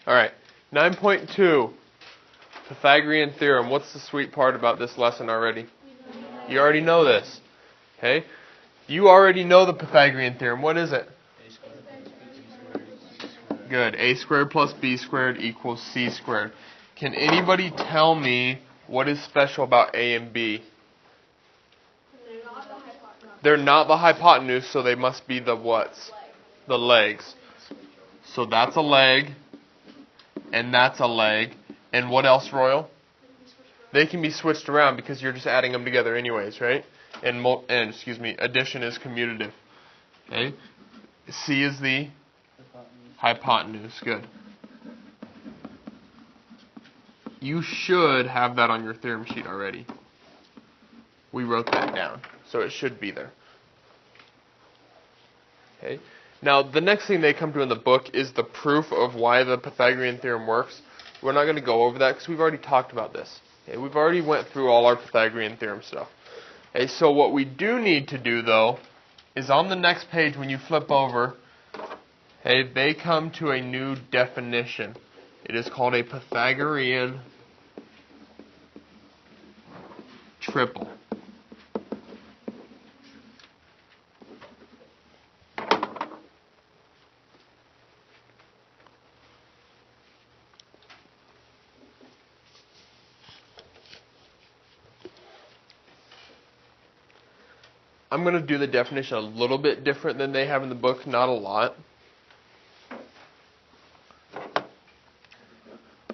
Alright, 9.2, Pythagorean Theorem. What's the sweet part about this lesson already? You already know this. Okay? You already know the Pythagorean Theorem. What is it? Good. A squared plus b squared equals c squared. Can anybody tell me what is special about a and b? They're not the hypotenuse, so they must be the whats? The legs. So that's a leg, and that's a leg. And what else, Royal? They can be switched around because you're just adding them together anyways, right? And addition is commutative. Okay? C is the hypotenuse. Good. You should have that on your theorem sheet already. We wrote that down, so it should be there. Okay. Now, the next thing they come to in the book is the proof of why the Pythagorean theorem works. We're not going to go over that because we've already talked about this. Okay. We've already went through all our Pythagorean theorem stuff. Okay. So what we do need to do, though, is on the next page when you flip over, okay, they come to a new definition. It is called a Pythagorean triple. I'm going to do the definition a little bit different than they have in the book, not a lot.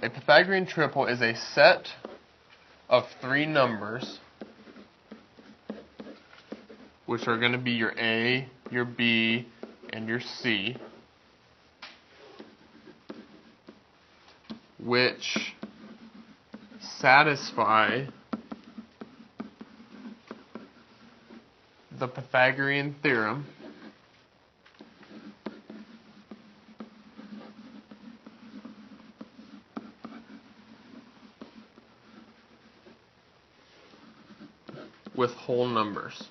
A Pythagorean triple is a set of three numbers, which are going to be your A, your B, and your C, which satisfy the Pythagorean theorem with whole numbers.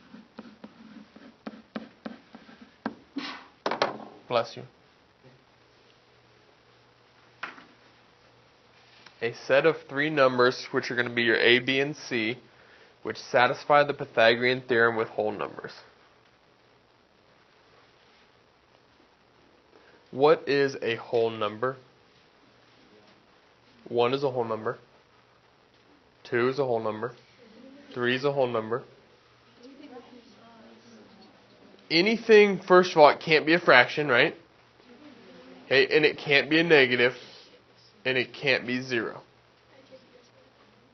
Bless you. A set of three numbers, which are going to be your A, B, and C, which satisfy the Pythagorean theorem with whole numbers. What is a whole number? 1 is a whole number. 2 is a whole number. 3 is a whole number. Anything, first of all, it can't be a fraction, right? Okay, and it can't be a negative, and it can't be 0.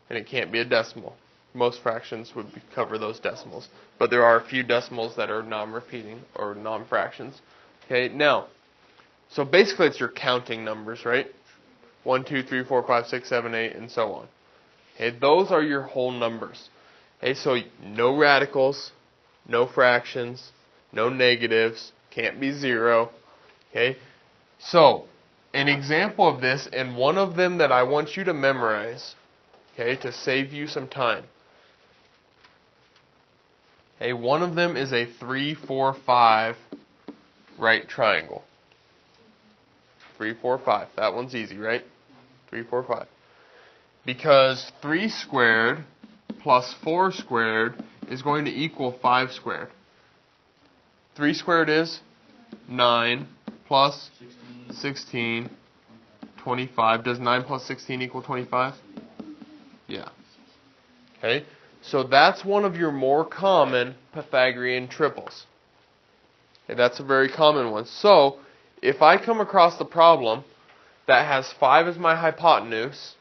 And it can't be a decimal. Most fractions would cover those decimals. But there are a few decimals that are non-repeating or non-fractions. Okay, now, so basically it's your counting numbers, right? 1, 2, 3, 4, 5, 6, 7, 8, and so on. Okay, those are your whole numbers. Okay, so no radicals, no fractions, no negatives, can't be 0. Okay, so an example of this, and one of them that I want you to memorize, okay, to save you some time. Okay, one of them is a 3, 4, 5 right triangle. 3, 4, 5. That one's easy, right? 3, 4, 5. Because 3 squared plus 4 squared is going to equal 5 squared. 3 squared is 9 plus 16, 25. Does 9 plus 16 equal 25? Yeah. Okay. So that's one of your more common Pythagorean triples. Okay, that's a very common one. So, if I come across the problem that has 5 as my hypotenuse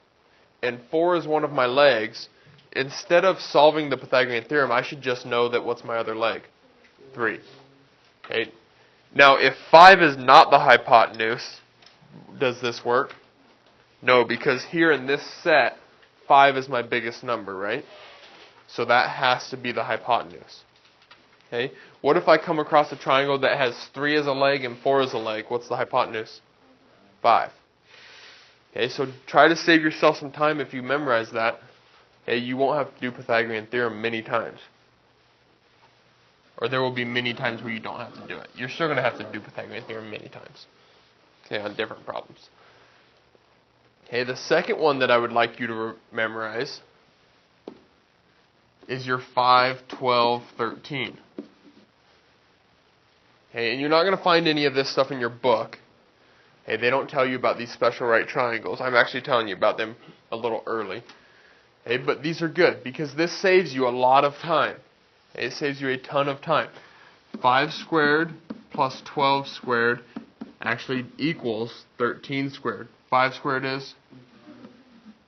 and 4 as one of my legs, instead of solving the Pythagorean theorem, I should just know that what's my other leg? 3. Okay. Now, if 5 is not the hypotenuse, does this work? No, because here in this set, 5 is my biggest number, right? So that has to be the hypotenuse. Okay? What if I come across a triangle that has 3 as a leg and 4 as a leg? What's the hypotenuse? 5. Okay, so try to save yourself some time if you memorize that. Okay, you won't have to do Pythagorean theorem many times. Or there will be many times where you don't have to do it. You're still going to have to do Pythagorean theorem many times. Okay, on different problems. Okay, the second one that I would like you to memorize is your 5, 12, 13. Okay, and you're not going to find any of this stuff in your book. Okay, they don't tell you about these special right triangles. I'm actually telling you about them a little early. Okay, but these are good because this saves you a lot of time. Okay, it saves you a ton of time. 5 squared plus 12 squared actually equals 13 squared. 5 squared is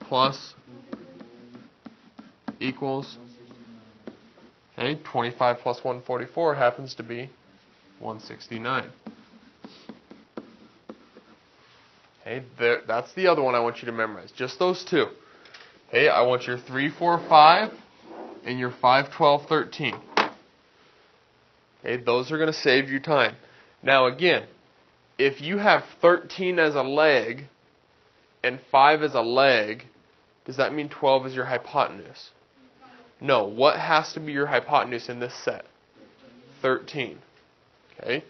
plus equals, okay, 25 plus 144 happens to be 169. Okay, that's the other one I want you to memorize. Just those two. Okay, I want your 3, 4, 5 and your 5, 12, 13. Okay, those are going to save you time. Now again, if you have 13 as a leg and 5 as a leg, does that mean 12 is your hypotenuse? No. What has to be your hypotenuse in this set? 13. Okay?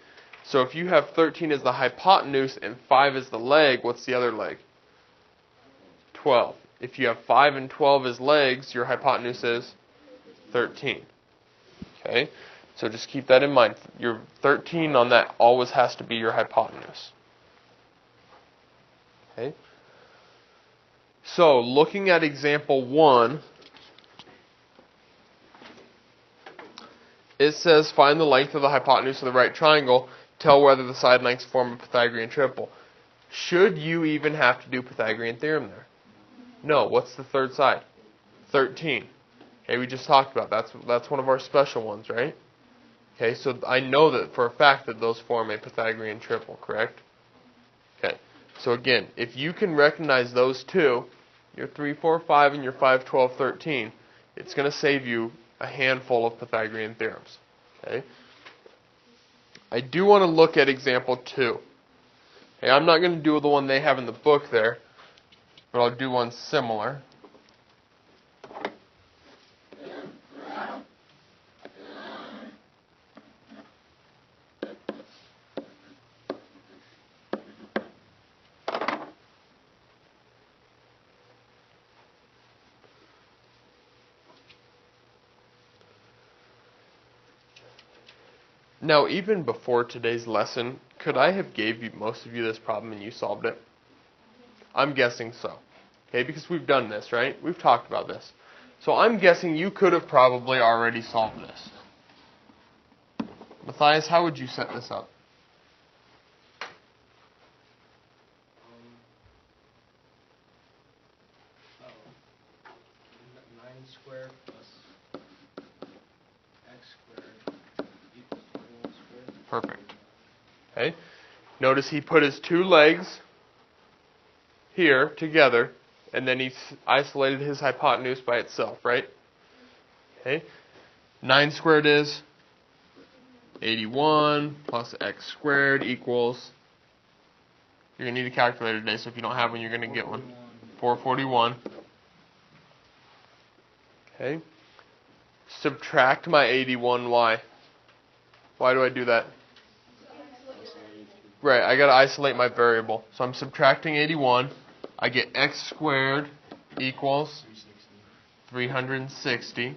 So if you have 13 as the hypotenuse and 5 as the leg, what's the other leg? 12. If you have 5 and 12 as legs, your hypotenuse is 13. Okay? So just keep that in mind. Your 13 on that always has to be your hypotenuse. Okay? So, looking at example 1, it says find the length of the hypotenuse of the right triangle, tell whether the side lengths form a Pythagorean triple. Should you even have to do Pythagorean theorem there? No. What's the third side? 13. Okay, we just talked about that's one of our special ones, right? Okay, so I know that for a fact that those form a Pythagorean triple, correct? Okay, so again, if you can recognize those two, your 3, 4, 5 and your 5, 12, 13, it's going to save you a handful of Pythagorean theorems. Okay? I do want to look at example 2. Okay, I'm not going to do the one they have in the book there, but I'll do one similar. Now, even before today's lesson, could I have gave most of you this problem and you solved it? I'm guessing so. Okay, because we've done this, right? We've talked about this. So I'm guessing you could have probably already solved this. Matthias, how would you set this up? 9 squared plus x squared equals 21 squared. Perfect. Okay. Notice he put his two legs here together, and then he isolated his hypotenuse by itself, right? Okay. 9 squared is 81 plus x squared equals, you're going to need a calculator today, so if you don't have one, you're going to get one. 441. Okay. Subtract my 81, why? Why do I do that? Right, I got to isolate my variable. So I'm subtracting 81. I get x squared equals 360.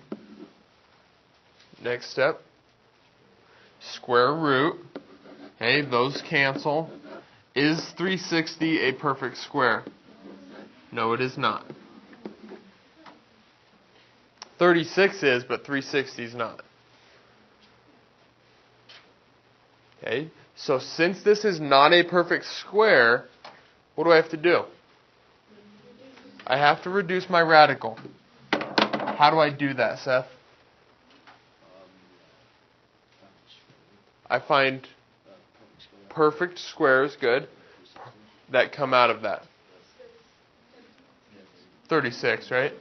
Next step. Square root. Okay, those cancel. Is 360 a perfect square? No, it is not. 36 is, but 360 is not. Okay, so since this is not a perfect square, what do I have to do? I have to reduce my radical. How do I do that, Seth? I find perfect squares, good, that come out of that. 36, right?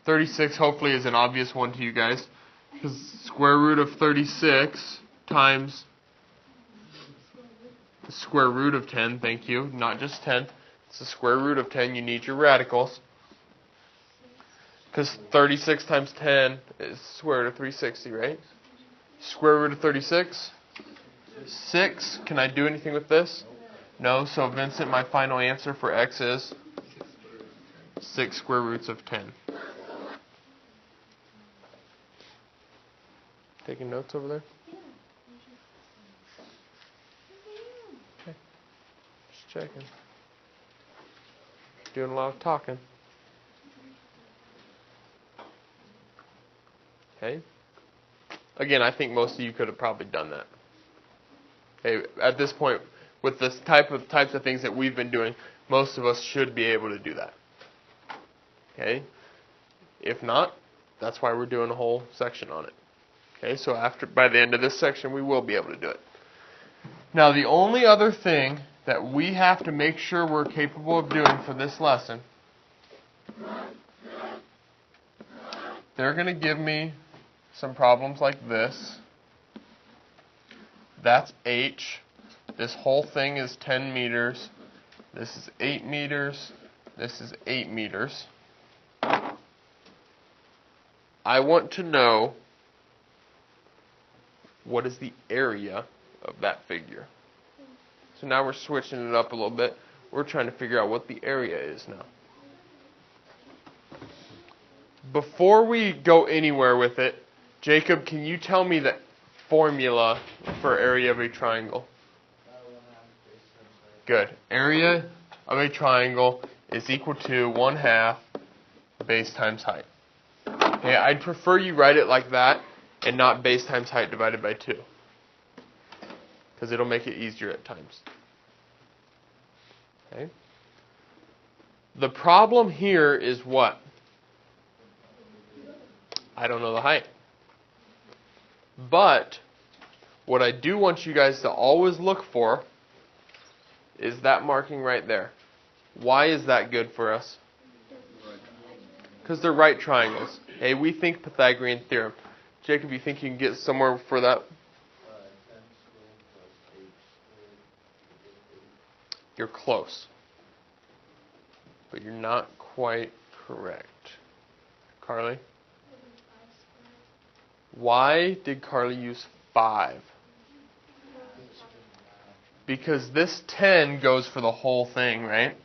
36 hopefully is an obvious one to you guys. Because square root of 36 times the square root of 10, thank you, not just 10. It's the square root of 10, you need your radicals. Because 36 times 10 is square root of 360, right? Square root of 36? 6. Can I do anything with this? No, so Vincent, my final answer for x is 6 square roots of 10. Taking notes over there? Okay. Just checking. Doing a lot of talking. Okay. Again, I think most of you could have probably done that. Okay, at this point, with this types of things that we've been doing, most of us should be able to do that. Okay? If not, that's why we're doing a whole section on it. Okay, so by the end of this section, we will be able to do it. Now, the only other thing that we have to make sure we're capable of doing for this lesson, they're going to give me some problems like this. That's h. This whole thing is 10 meters. This is 8 meters. This is 8 meters. I want to know what is the area of that figure. So now we're switching it up a little bit. We're trying to figure out what the area is now. Before we go anywhere with it, Jacob, can you tell me the formula for area of a triangle? Good. Area of a triangle is equal to 1/2 base times height. Okay, I'd prefer you write it like that and not base times height divided by 2. Because it'll make it easier at times. Okay. The problem here is what? I don't know the height. But what I do want you guys to always look for is that marking right there. Why is that good for us? Because they're right triangles. Hey, we think Pythagorean Theorem. Jacob, you think you can get somewhere for that? You're close. But you're not quite correct. Carly? Why did Carly use 5? Because this 10 goes for the whole thing, right?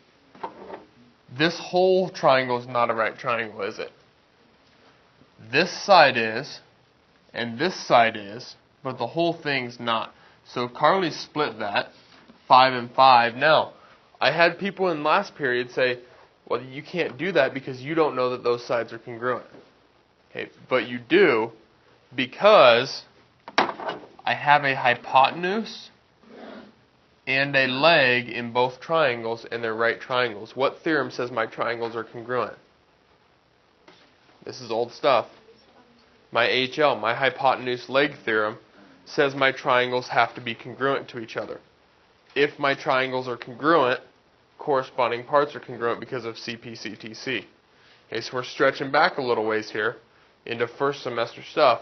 This whole triangle is not a right triangle, is it? This side is, and this side is, but the whole thing's not. So Carly split that, 5 and 5. Now, I had people in last period say, well, you can't do that because you don't know that those sides are congruent. Okay, but you do because I have a hypotenuse and a leg in both triangles, and they're right triangles. What theorem says my triangles are congruent? This is old stuff. My HL, my hypotenuse leg theorem, says my triangles have to be congruent to each other. If my triangles are congruent, corresponding parts are congruent because of CP/CTC. Okay, so we're stretching back a little ways here into first semester stuff,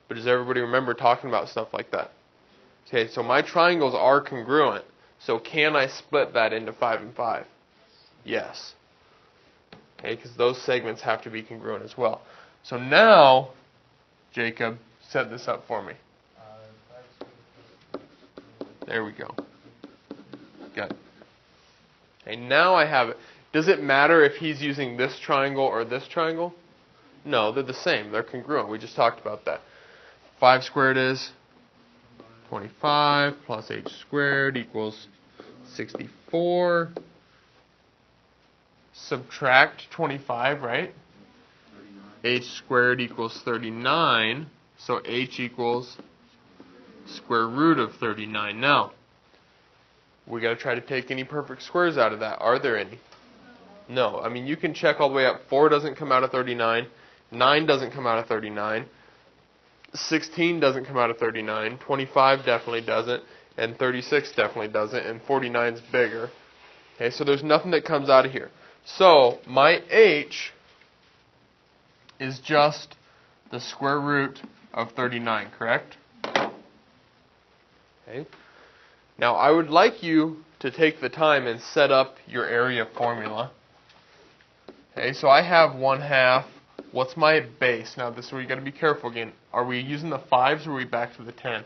but does everybody remember talking about stuff like that? Okay, so my triangles are congruent, so can I split that into 5 and 5? Yes. Okay, because those segments have to be congruent as well. So now, Jacob, set this up for me. There we go. Good. Okay, now I have it. Does it matter if he's using this triangle or this triangle? No, they're the same. They're congruent. We just talked about that. 5 squared is 25 plus h squared equals 64. Subtract 25, right? 39. H squared equals 39. So h equals square root of 39. Now, we got to try to take any perfect squares out of that. Are there any? No. I mean, you can check all the way up. 4 doesn't come out of 39. 9 doesn't come out of 39. 16 doesn't come out of 39. 25 definitely doesn't. And 36 definitely doesn't. And 49 is bigger. Okay, so there's nothing that comes out of here. So my h is just the square root of 39, correct? Okay. Now I would like you to take the time and set up your area formula. Okay, so I have 1/2. What's my base? Now this is where you got to be careful again. Are we using the 5s or are we back to the 10?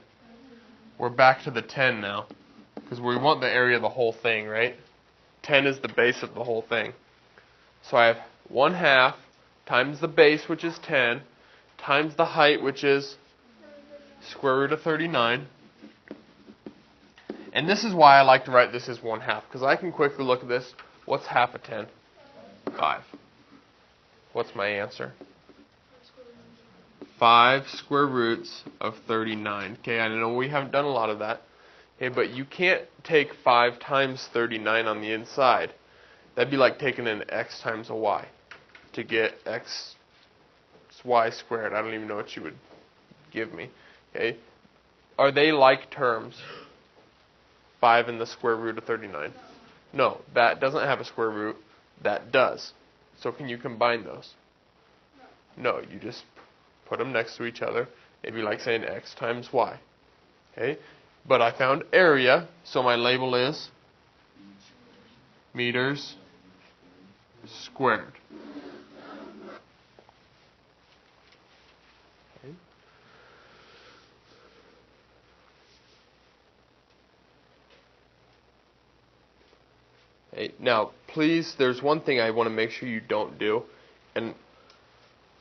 We're back to the 10 now. Because we want the area of the whole thing, right? 10 is the base of the whole thing. So I have 1/2 times the base, which is 10, times the height, which is square root of 39. And this is why I like to write this as 1/2, because I can quickly look at this. What's half of 10? 5. What's my answer? 5 square roots of 39. Okay, I know we haven't done a lot of that. Okay, but you can't take 5 times 39 on the inside. That'd be like taking an x times a y to get x y squared. I don't even know what you would give me. Okay, are they like terms? 5 and the square root of 39. No, that doesn't have a square root. That does. So can you combine those? No, you just put them next to each other. It'd be like saying x times y. Okay, but I found area, so my label is meters squared. Okay. Okay. Now, please, there's one thing I want to make sure you don't do, and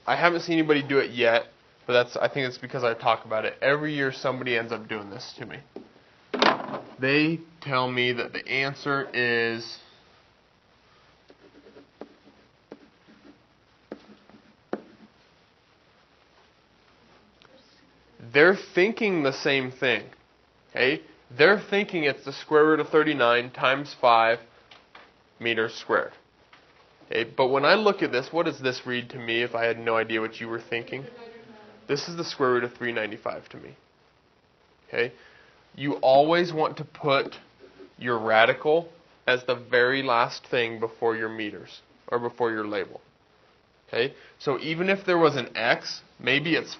I haven't seen anybody do it yet, but I think it's because I talk about it. Every year somebody ends up doing this to me. They tell me that the answer is they're thinking the same thing. Okay? They're thinking it's the square root of 39 times 5 meters squared. Okay? But when I look at this, what does this read to me if I had no idea what you were thinking? This is the square root of 395 to me. Okay? You always want to put your radical as the very last thing before your meters, or before your label. Okay? So even if there was an x, maybe it's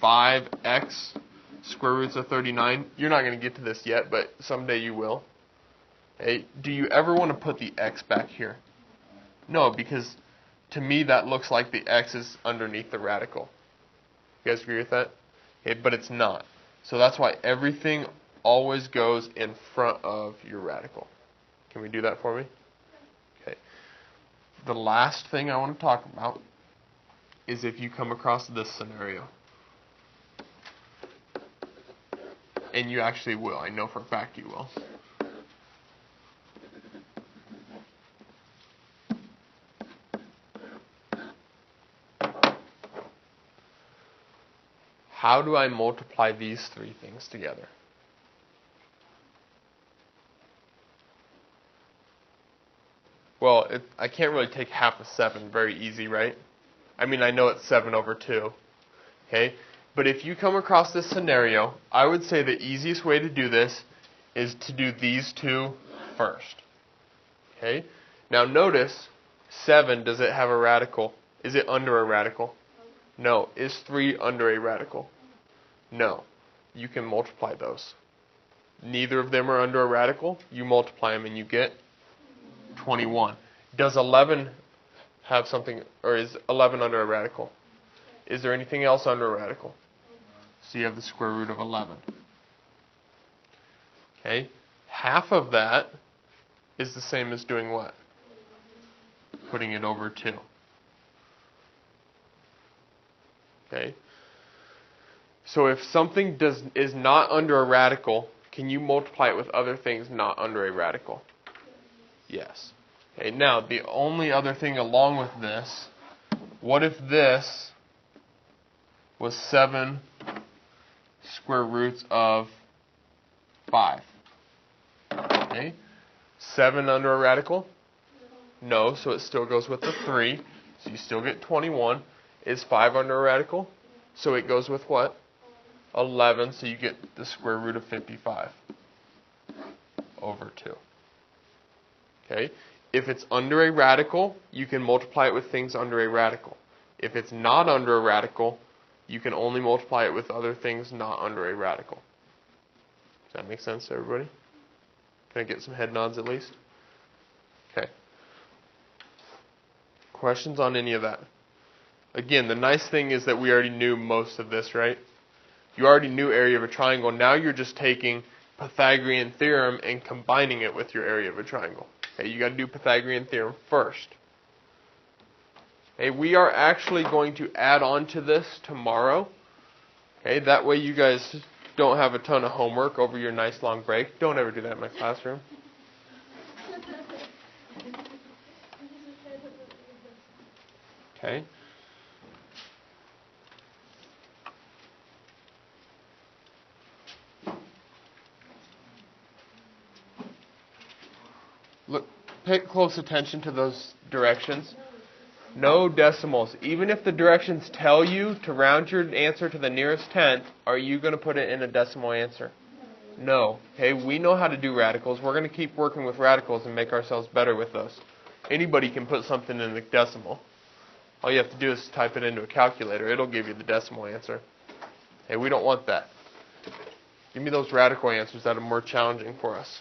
5x square roots of 39. You're not going to get to this yet, but someday you will. Okay? Do you ever want to put the x back here? No, because to me that looks like the x is underneath the radical. You guys agree with that? Okay, but it's not. So that's why everything always goes in front of your radical. Can we do that for me? Okay. The last thing I want to talk about is if you come across this scenario. And you actually will. I know for a fact you will. How do I multiply these three things together? Well, I can't really take half of 7 very easy, right? I mean, I know it's 7 over 2. Okay? But if you come across this scenario, I would say the easiest way to do this is to do these two first. Okay? Now notice, 7, does it have a radical? Is it under a radical? No. Is 3 under a radical? No. You can multiply those. Neither of them are under a radical. You multiply them and you get 21. Does 11 have something, or is 11 under a radical? Is there anything else under a radical? So you have the square root of 11. Okay? Half of that is the same as doing what? Putting it over 2. Okay? So if something is not under a radical, can you multiply it with other things not under a radical? Yes. Okay, now the only other thing along with this, what if this was 7 square roots of 5? Okay? 7 under a radical? No, so it still goes with the 3. So you still get 21. Is 5 under a radical? So it goes with what? 11, so you get the square root of 55 over 2. Okay? If it's under a radical, you can multiply it with things under a radical. If it's not under a radical, you can only multiply it with other things not under a radical. Does that make sense to everybody? Can I get some head nods at least? Okay. Questions on any of that? Again, the nice thing is that we already knew most of this, right? You already knew area of a triangle. Now you're just taking Pythagorean Theorem and combining it with your area of a triangle. Okay, you got to do Pythagorean Theorem first. Okay, we are actually going to add on to this tomorrow. Okay, that way you guys don't have a ton of homework over your nice long break. Don't ever do that in my classroom. Okay. Look, pay close attention to those directions. No decimals. Even if the directions tell you to round your answer to the nearest tenth, are you going to put it in a decimal answer? No. Okay, we know how to do radicals. We're going to keep working with radicals and make ourselves better with those. Anybody can put something in the decimal. All you have to do is type it into a calculator. It'll give you the decimal answer. Hey, we don't want that. Give me those radical answers that are more challenging for us.